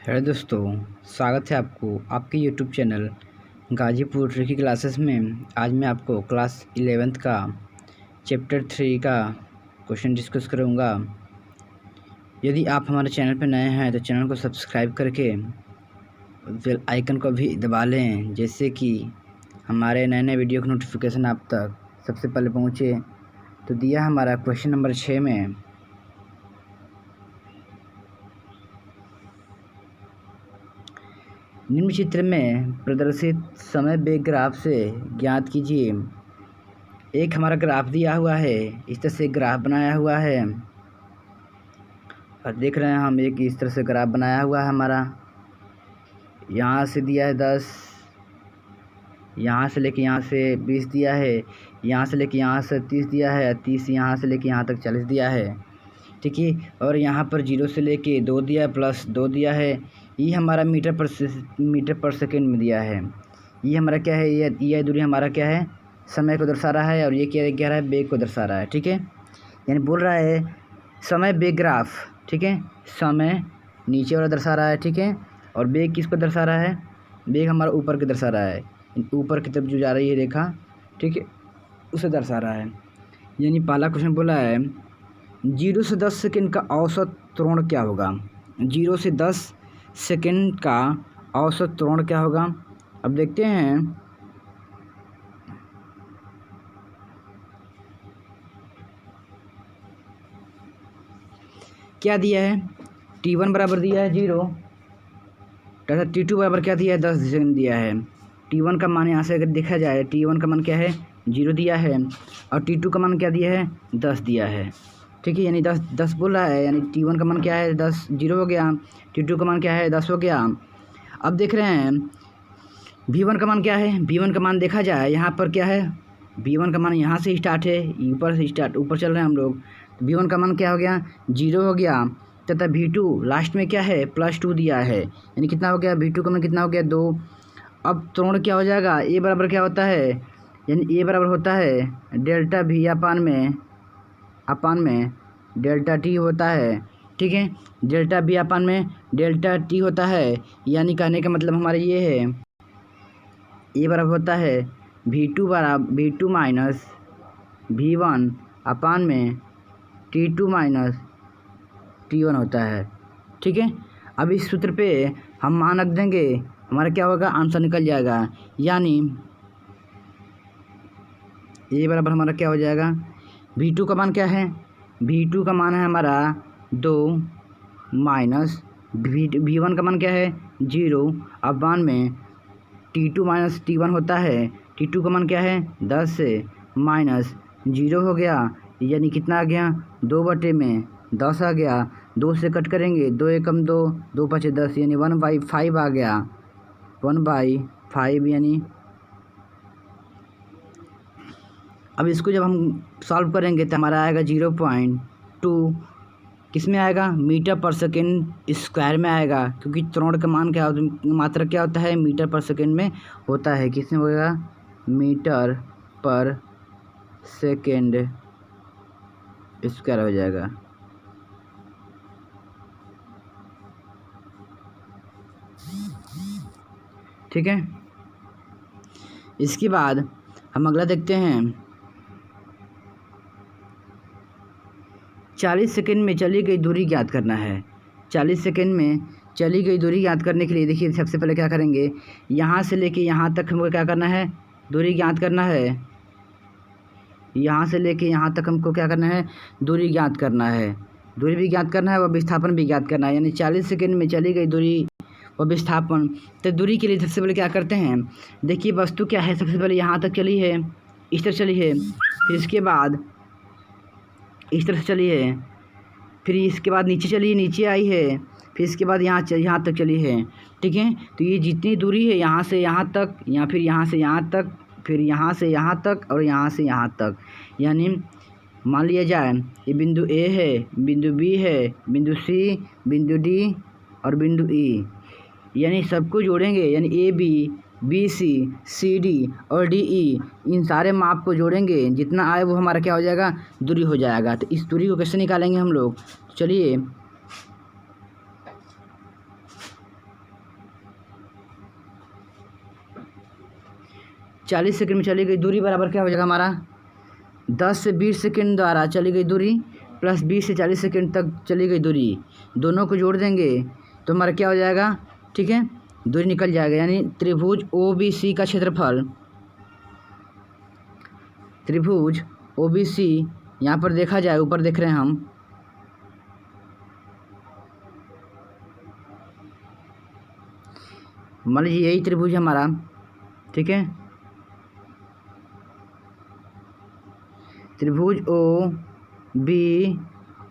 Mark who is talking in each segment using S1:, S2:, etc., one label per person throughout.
S1: Hello दोस्तों, स्वागत है आपको आपके YouTube channel Ghazipur tricky classes में। आज मैं आपको क्लास 11th का चैप्टर 3 का क्वेश्चन डिस्कस करूंगा। यदि आप हमारे चैनल पर नए हैं तो चैनल को सब्सक्राइब करके बेल आइकन को भी दबा लें, जैसे कि हमारे नए नए वीडियो का नोटिफिकेशन आप तक सबसे पहले पहुँचे। तो दिया हमारा क्वेश्चन नंबर 6 में, निम्न चित्र में प्रदर्शित समय वेग ग्राफ से ज्ञात कीजिए। एक हमारा ग्राफ दिया हुआ है, इस तरह से ग्राफ बनाया हुआ है और देख रहे हैं हम एक इस तरह से ग्राफ बनाया हुआ है हमारा। यहाँ से दिया है 10, यहाँ से लेके यहाँ से 20 दिया है, यहाँ से लेके यहाँ से 30 दिया है, 30 यहाँ से लेके यहाँ तक 40 दिया है, ठीक है। और यहाँ पर 0 से लेके 2 दिया है, प्लस 2 दिया है। ये हमारा मीटर पर सेकेंड में दिया है। ये हमारा क्या है, ये दूरी हमारा क्या है, समय को दर्शा रहा है, और ये क्या कह रहा है, वेग को दर्शा रहा है, ठीक है। यानी बोल रहा है समय वेग ग्राफ, ठीक है। समय नीचे वाला दर्शा रहा है, ठीक है, और वेग किसको दर्शा रहा है, वेग हमारा ऊपर के दर्शा रहा है, ऊपर की तरफ जो जा रही है रेखा, ठीक है, उसे दर्शा रहा है। यानी पहला क्वेश्चन बोला है 0 से 10 सेकेंड का औसत त्वरण क्या होगा। 0 से 10 सेकेंड का औसत त्वरण क्या होगा। अब देखते हैं, क्या दिया है, t1 बराबर दिया है 0 तथा t2 बराबर क्या दिया है, 10 सेकेंड दिया है। t1 का मान यहाँ से अगर देखा जाए, t1 का मान क्या है, 0 दिया है, और t2 का मान क्या दिया है, 10 दिया है, ठीक है। यानी 10 बोल रहा है, यानी t1 का मान क्या है, 10, 0 हो गया, t2 का मान क्या है, 10 हो गया। अब देख रहे हैं v1 का मान क्या है, v1 का मान देखा जाए यहाँ पर क्या है, v1 का मान यहाँ से स्टार्ट है, ऊपर से स्टार्ट, ऊपर चल रहे हैं हम लोग, तो v1 का मान क्या हो गया, 0 हो गया, तथा v2 लास्ट में क्या है, +2 दिया है, यानी कितना हो गया, v2 का मान कितना हो गया, 2। अब त्वरण क्या हो जाएगा, a बराबर क्या होता है, यानी a बराबर होता है डेल्टा v अपान में डेल्टा t होता है, ठीक है। डेल्टा v अपान में डेल्टा t होता है, यानी कहने का मतलब हमारा ये है, a बराबर होता है v2 माइनस v1 अपान में t2 माइनस t1 होता है, ठीक है। अब इस सूत्र पे हम मान रख देंगे, हमारा क्या होगा, आंसर निकल जाएगा। यानी a बराबर हमारा क्या हो जाएगा, v2 का मान क्या है, v2 का मान है हमारा 2 माइनस v1 का मान क्या है, 0 अपान में t2 माइनस t1 होता है, t2 का मान क्या है, 10 से माइनस 0 हो गया, यानी कितना आ गया, 2/10 आ गया। 2 से कट करेंगे, 2 एकम 2, 2 पचे 10, यानी 1/5 आ गया, 1/5। यानी अब इसको जब हम सॉल्व करेंगे तो हमारा आएगा 0.2, किस में आएगा, मीटर पर सेकेंड स्क्वायर में आएगा, क्योंकि त्वरण का मान क्या होता, मात्रा क्या होता है, मीटर पर सेकेंड में होता है। किस में होगा, मीटर पर सेकेंड स्क्वायर हो जाएगा, ठीक है। इसके बाद हम अगला देखते हैं, 40 सेकेंड में चली गई दूरी ज्ञात करना है। 40 सेकेंड में चली गई दूरी ज्ञात करने के लिए देखिए, सबसे पहले क्या करेंगे, यहाँ से लेके यहाँ तक हमको क्या करना है, दूरी ज्ञात करना है। यहाँ से लेके यहाँ तक हमको क्या करना है, दूरी ज्ञात करना है, दूरी भी ज्ञात करना है व विस्थापन भी ज्ञात करना है। यानी 40 सेकेंड में चली गई दूरी व विस्थापन, तो दूरी के लिए सबसे पहले क्या करते हैं, देखिए वस्तु क्या है, सबसे पहले यहाँ तक चली है, इस तरह चली है, फिर इसके बाद इस तरह से चली है, फिर इसके बाद नीचे चली, नीचे आई है, फिर इसके बाद यहाँ तक चली है, ठीक है। तो ये जितनी दूरी है, यहाँ से यहाँ तक, या फिर यहाँ से यहाँ तक, फिर यहाँ से यहाँ तक, और यहाँ से यहाँ तक, यानी मान लिया जाए ये बिंदु A है, बिंदु B है, बिंदु C, बिंदु D और बिंदु E, यानी सबको जोड़ेंगे, यानी AB, BC, CD और DE, इन सारे माप को जोड़ेंगे, जितना आए वो हमारा क्या हो जाएगा, दूरी हो जाएगा। तो इस दूरी को कैसे निकालेंगे हम लोग, चलिए 40 सेकंड में चली गई दूरी बराबर क्या हो जाएगा हमारा 10 से 20 सेकंड द्वारा चली गई दूरी प्लस 20 से 40 सेकंड तक चली गई दूरी, दोनों को जोड़ देंगे तो हमारा क्या हो जाएगा, ठीक है, दूरी निकल जाएगा। यानी त्रिभुज OBC का क्षेत्रफल, त्रिभुज OBC यहाँ पर देखा जाए, ऊपर देख रहे हैं हम, मान लीजिए यही त्रिभुज हमारा, ठीक है, त्रिभुज OB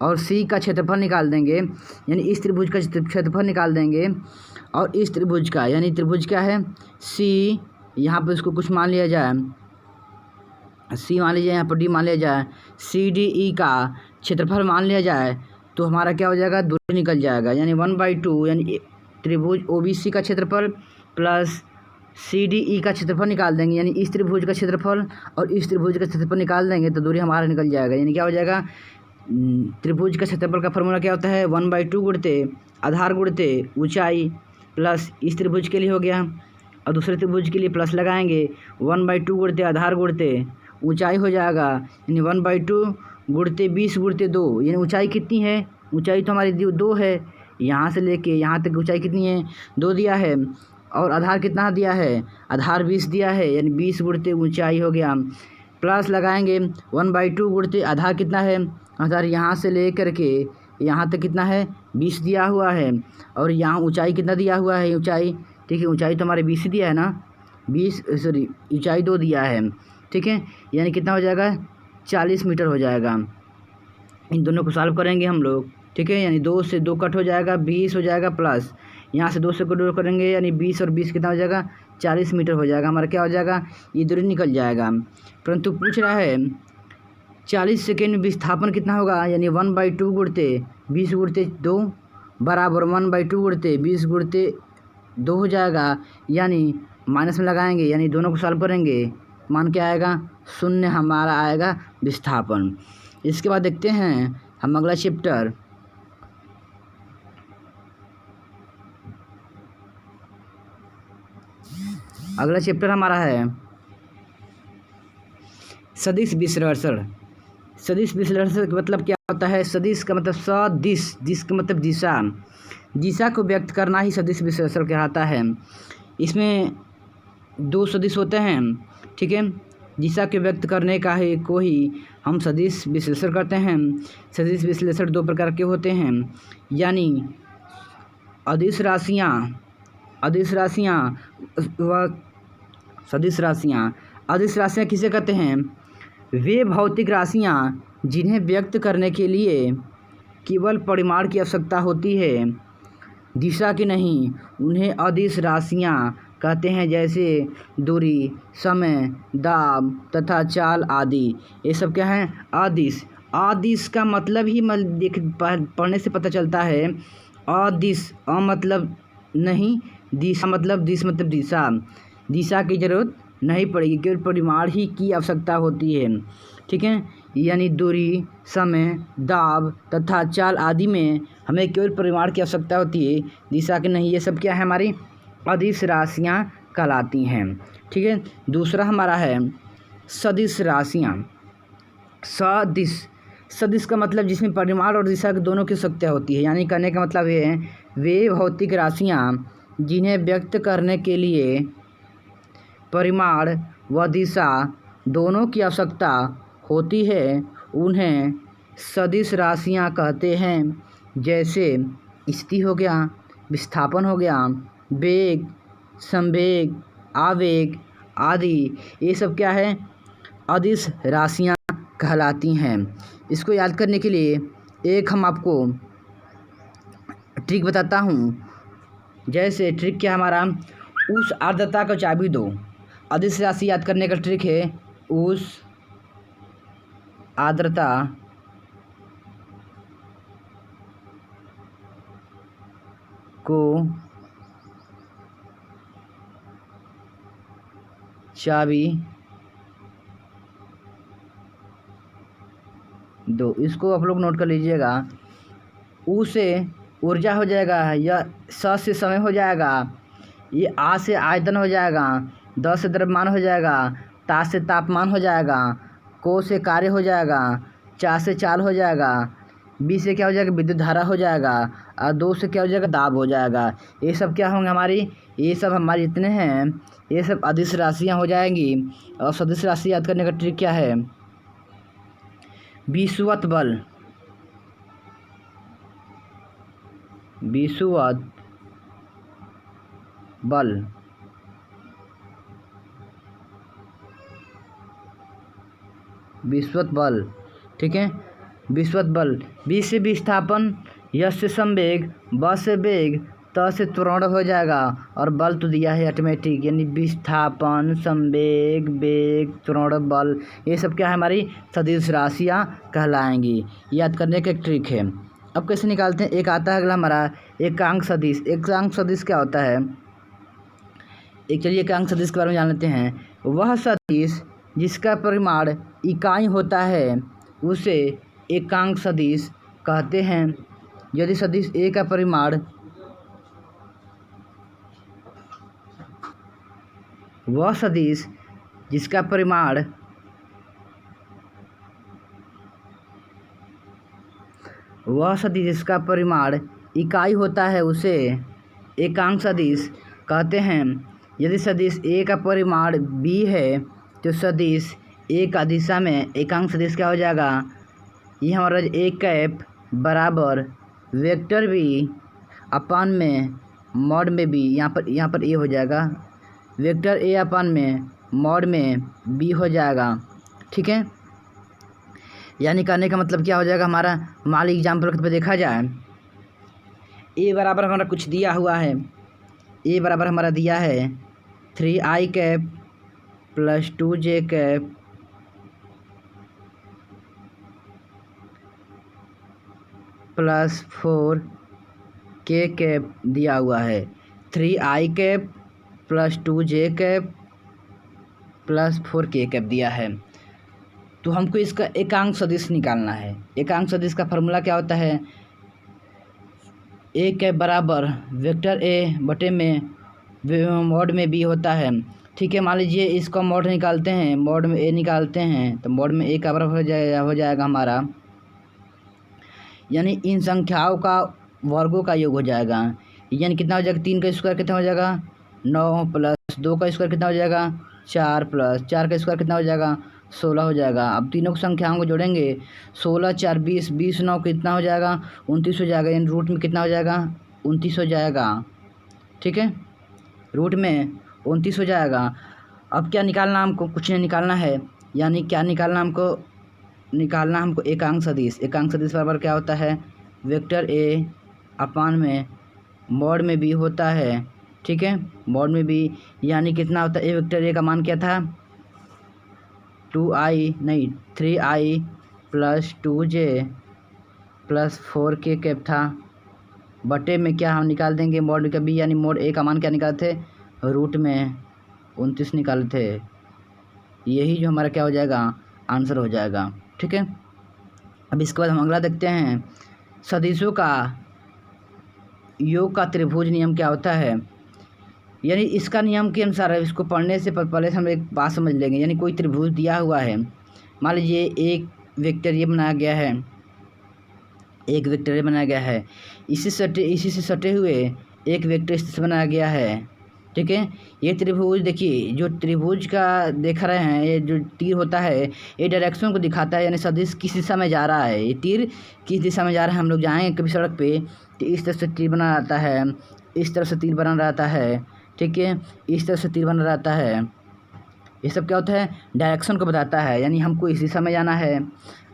S1: और C का क्षेत्रफल निकाल देंगे, यानी इस त्रिभुज का क्षेत्रफल निकाल देंगे और इस त्रिभुज का, यानी त्रिभुज क्या है C, यहाँ पर इसको कुछ मान लिया जाए, C मान लीजिए, यहाँ पर D मान लिया जाए, CDE का क्षेत्रफल मान लिया जाए, तो हमारा क्या हो जाएगा, दूरी निकल जाएगा। यानी 1/2, यानी त्रिभुज OBC का क्षेत्रफल प्लस CDE का क्षेत्रफल निकाल देंगे, यानी इस त्रिभुज का क्षेत्रफल और इस त्रिभुज का क्षेत्रफल निकाल देंगे तो दूरी हमारा निकल जाएगा। यानी क्या हो जाएगा, त्रिभुज का क्षेत्रफल का फॉर्मूला क्या होता है, 1/2 गुणते आधार गुणते ऊंचाई प्लस इस त्रिभुज के लिए हो गया, और दूसरे त्रिभुज के लिए प्लस लगाएंगे, 1/2 गुणते आधार गुणते ऊंचाई हो जाएगा, यानी 1/2 गुणते 20 गुणते 2, यानी ऊंचाई कितनी है, ऊंचाई तो हमारी 2 है, यहाँ से लेके यहाँ तक ऊंचाई कितनी है, 2 दिया है, और आधार कितना दिया है, आधार 20 दिया है, यानी 20 गुणते ऊंचाई हो गया, प्लस लगाएंगे 1/2 गुणते आधार कितना है, आधार यहाँ से ले करके यहाँ तक कितना है 20 दिया हुआ है, और यहाँ ऊंचाई कितना दिया हुआ है, ऊंचाई, ठीक है, ऊंचाई तो हमारे 20 दिया है ना, 20 सॉरी ऊंचाई 2 दिया है, ठीक है, यानी कितना हो जाएगा 40 मीटर हो जाएगा। इन दोनों को सॉल्व करेंगे हम लोग, ठीक है, यानी 2 से 2 कट हो जाएगा, 20 हो जाएगा, प्लस यहाँ से 2 से कट करेंगे, यानी 20 और 20 कितना हो जाएगा 40 मीटर हो जाएगा, हमारा क्या हो जाएगा, ये दूरी निकल जाएगा। परंतु पूछ रहा है 40 सेकेंड में विस्थापन कितना होगा, यानी 1/2 गुणते 20 गुणते 2 बराबर 1/2 गुणते 20 गुणते 2 हो जाएगा, यानी माइनस में लगाएंगे, यानी दोनों को सॉल्व करेंगे, मान क्या आएगा 0 हमारा आएगा विस्थापन। इसके बाद देखते हैं हम अगला चैप्टर, अगला चैप्टर हमारा है सदिश विश्लेषण। सदिश विश्लेषण का मतलब क्या होता है, सदिश का मतलब सदिश, दिश का मतलब दिशा, दिशा को व्यक्त करना ही सदिश विश्लेषण कहलाता है। इसमें 2 सदिश होते हैं, ठीक है, दिशा को व्यक्त करने का ही को ही हम सदिश विश्लेषण करते हैं। सदिश विश्लेषण 2 प्रकार के होते हैं, यानी अदिश राशियाँ व सदिश राशियाँ। अदिश राशियाँ किसे कहते हैं, वे भौतिक राशियाँ जिन्हें व्यक्त करने के लिए केवल परिमाण की आवश्यकता होती है, दिशा की नहीं, उन्हें अदिश राशियाँ कहते हैं, जैसे दूरी, समय, दाब तथा चाल आदि। ये सब क्या है, अदिश। अदिश का मतलब ही पढ़ने से पता चलता है, अदिश, मतलब नहीं, दिशा मतलब दिश मतलब दिशा, दिशा की जरूरत नहीं पड़ेगी, केवल परिमाण ही की आवश्यकता होती है, ठीक है, यानी दूरी, समय, दाब तथा चाल आदि में हमें केवल परिमाण की आवश्यकता होती है, दिशा की नहीं। ये सब क्या है, हमारी अदिश राशियाँ कहलाती हैं, ठीक है। दूसरा हमारा है सदिश राशियाँ। सदिश, सदिश का मतलब जिसमें परिमाण और दिशा की दोनों की आवश्यकता होती है, यानी कहने का मतलब ये है, वे भौतिक राशियाँ जिन्हें व्यक्त करने के लिए परिमाण व दिशा दोनों की आवश्यकता होती है, उन्हें सदिश राशियाँ कहते हैं। जैसे स्थिति हो गया, विस्थापन हो गया, वेग, संवेग, आवेग आदि, ये सब क्या है, अदिश राशियाँ कहलाती हैं। इसको याद करने के लिए एक हम आपको ट्रिक बताता हूँ। जैसे ट्रिक क्या हमारा, उस आर्द्रता को चाबी दो। अदिश राशि याद करने का ट्रिक है, उस आर्द्रता को चाबी दो। इसको आप लोग नोट कर लीजिएगा। ऊ से ऊर्जा हो जाएगा, या स से समय हो जाएगा, ये आ से आयतन हो जाएगा, द से द्रव्यमान हो जाएगा, ता से तापमान हो जाएगा, को से कार्य हो जाएगा, चा से चाल हो जाएगा, बी से क्या हो जाएगा विद्युत धारा हो जाएगा, और दो से क्या हो जाएगा दाब हो जाएगा। ये सब क्या होंगे हमारी, ये सब हमारे जितने हैं ये सब अदिश राशियाँ हो जाएंगी। और सदिश राशि याद करने का ट्रिक क्या है, विषुवत बल, विषुवत बल, विषुवत बल, ठीक है। विषुवत बल, बी से विस्थापन, यश से संवेग, ब से वेग, त से त्वरण हो जाएगा, और बल तो दिया है ऑटोमेटिक, यानी विस्थापन, संवेग, वेग, त्वरण, बल, ये सब क्या है हमारी सदिश राशियाँ कहलाएंगी। याद करने का एक ट्रिक है। अब कैसे निकालते हैं, एक आता है अगला हमारा एकांक सदिश। एकांक सदिश क्या होता है, एक चलिए एकांक सदिश के बारे में जान लेते हैं। वह सदिश जिसका परिमाण इकाई होता है उसे एकांक सदिश कहते हैं। यदि सदिश ए का परिमाण वह सदिश जिसका परिमाण इकाई होता है उसे एकांक सदिश कहते हैं। यदि सदिश ए का परिमाण बी है तो सदिश ए का दिशा में एकांक सदिश क्या हो जाएगा, ये हमारा ए कैप बराबर वेक्टर बी अपान में मॉड में बी, यहाँ पर ए हो जाएगा, वेक्टर ए अपान में मॉड में बी हो जाएगा, ठीक है। यानी कहने का मतलब क्या हो जाएगा हमारा, मान लीजिए एग्जाम्पल पे देखा जाए, ए बराबर हमारा कुछ दिया हुआ है, ए बराबर हमारा दिया है 3i cap plus 2j cap plus 4k cap दिया हुआ है, 3i cap plus 2j cap plus 4k cap दिया है। तो हमको इसका एकांक सदिश निकालना है। एकांक सदिश का फार्मूला क्या होता है, ए कैप बराबर वेक्टर ए बटे में मॉड में बी होता है, ठीक है। मान लीजिए इसका मॉड निकालते हैं, मॉड में ए निकालते हैं तो मॉड में ए का बराबर हो जाएगा हमारा, यानी इन संख्याओं का वर्गों का योग हो जाएगा, यानी कितना हो जाएगा 3 का स्क्वायर कितना हो जाएगा 9 प्लस 2 का स्क्वायर कितना हो जाएगा 4 प्लस 4 का स्क्वायर कितना हो जाएगा 16 हो जाएगा। अब तीनों संख्याओं को जोड़ेंगे 16 4 20, 20 9 कितना हो जाएगा 29 हो जाएगा, यानी रूट में कितना हो जाएगा 29 हो जाएगा, ठीक है, रूट में 29 हो जाएगा। अब क्या निकालना हमको, कुछ नहीं निकालना है, यानी क्या निकालना हमको, निकालना हमको एकांक सदिश। एकांक सदिश बराबर क्या होता है, वेक्टर ए अपान में मॉड में बी होता है, ठीक है, मॉड में बी, यानी कितना होता है, ए वेक्टर ए का मान क्या था 3i plus 2j plus 4k cap था, बटे में क्या हम निकाल देंगे मॉड का बी, यानी मॉड ए का मान क्या निकालते थे रूट में 29 निकालते, यही जो हमारा क्या हो जाएगा आंसर हो जाएगा, ठीक है। अब इसके बाद हम अगला देखते हैं, सदिशों का योग का त्रिभुज नियम क्या होता है। यानी इसका नियम के अनुसार है, इसको पढ़ने से पहले हम एक बात समझ लेंगे। यानी कोई त्रिभुज दिया हुआ है, मान लीजिए एक वेक्टर ये बनाया गया है, एक वेक्टर ये बनाया गया है, इसी से सटे हुए एक वेक्टर इससे बनाया गया है, ठीक है। ये त्रिभुज देखिए, जो त्रिभुज का देख रहे हैं, ये जो तीर होता है ये डायरेक्शन को दिखाता है, यानी सदिश किस दिशा में जा रहा है, ये तीर किस दिशा में जा रहा है। हम लोग जाएंगे कभी सड़क पे तो इस तरफ से तीर बना रहता है, इस तरफ से तीर बना रहता है, ठीक है, इस तरफ से तीर बना रहता है। ये सब क्या होता है डायरेक्शन को बताता है, यानी हमको इस दिशा में जाना है,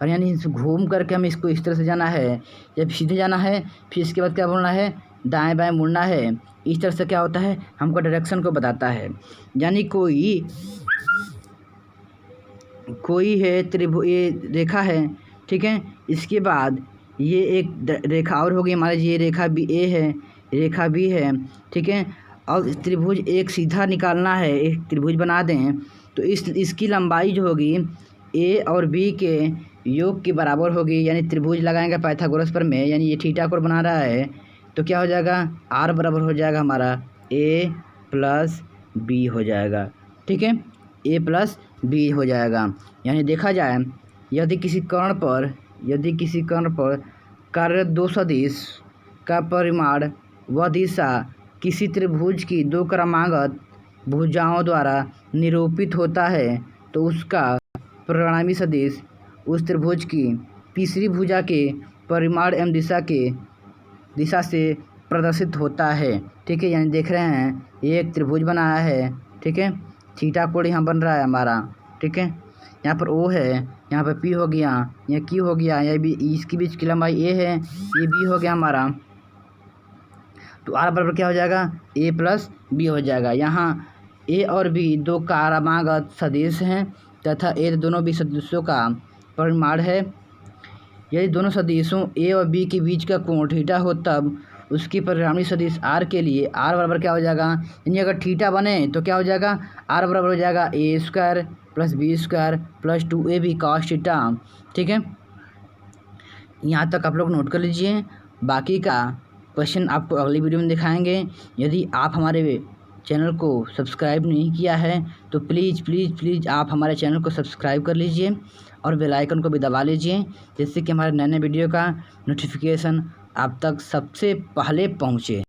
S1: और यानी घूम करके हम इसको इस तरह से जाना है, जब सीधे जाना है फिर इसके बाद क्या बोलना है दाएं बाएं मुड़ना है। इस तरह से क्या होता है हमको डायरेक्शन को बताता है। यानी कोई है त्रिभुज, ये रेखा है, ठीक है, इसके बाद ये एक रेखा और होगी हमारे, ये रेखा भी ए है, रेखा भी है, ठीक है। और त्रिभुज एक सीधा निकालना है, एक त्रिभुज बना दें तो इसकी लंबाई जो होगी ए और बी के योग के बराबर होगी। यानी त्रिभुज लगाएंगे पाइथागोरस पर में, यानी ये थीटा कोण बना रहा है तो क्या हो जाएगा आर बराबर हो जाएगा हमारा ए प्लस बी हो जाएगा, ठीक है, ए प्लस बी हो जाएगा। यानी देखा जाए यदि किसी कर्ण पर कार्यरत दो सदिश का परिमाण व दिशा किसी त्रिभुज की दो क्रमागत भुजाओं द्वारा निरूपित होता है तो उसका परिणामी सदिश उस त्रिभुज की तीसरी भुजा के परिमाण एवं दिशा से प्रदर्शित होता है। ठीक है, यानी देख रहे हैं ये एक त्रिभुज बनाया है। ठीक है, थीटा कोण यहाँ बन रहा है हमारा। ठीक है, यहाँ पर ओ है, यहाँ पर पी हो गया, यहाँ क्यू हो गया, यह भी इसके बीच की लंबाई ए है, ये बी हो गया हमारा। तो आर बराबर क्या हो जाएगा, ए प्लस बी हो जाएगा। यहाँ ए और बी दो क्रमागत सदिश हैं तथा ए दोनों भी सदिशों का परिमाण है। यदि दोनों सदिशों ए और बी के बीच का कोण थीटा हो तब उसकी परिणामी सदिश आर के लिए आर बराबर क्या हो जाएगा, यानी अगर थीटा बने तो क्या हो जाएगा, आर बराबर हो जाएगा A square plus B square plus 2ab cos थीटा। ठीक है, यहाँ तक आप लोग नोट कर लीजिए, बाकी का क्वेश्चन आपको अगली वीडियो में दिखाएंगे। यदि आप हमारे चैनल को सब्सक्राइब नहीं किया है तो प्लीज़ आप हमारे चैनल को सब्सक्राइब कर लीजिए और बेल आइकन को भी दबा लीजिए, जिससे कि हमारे नए वीडियो का नोटिफिकेशन आप तक सबसे पहले पहुँचे।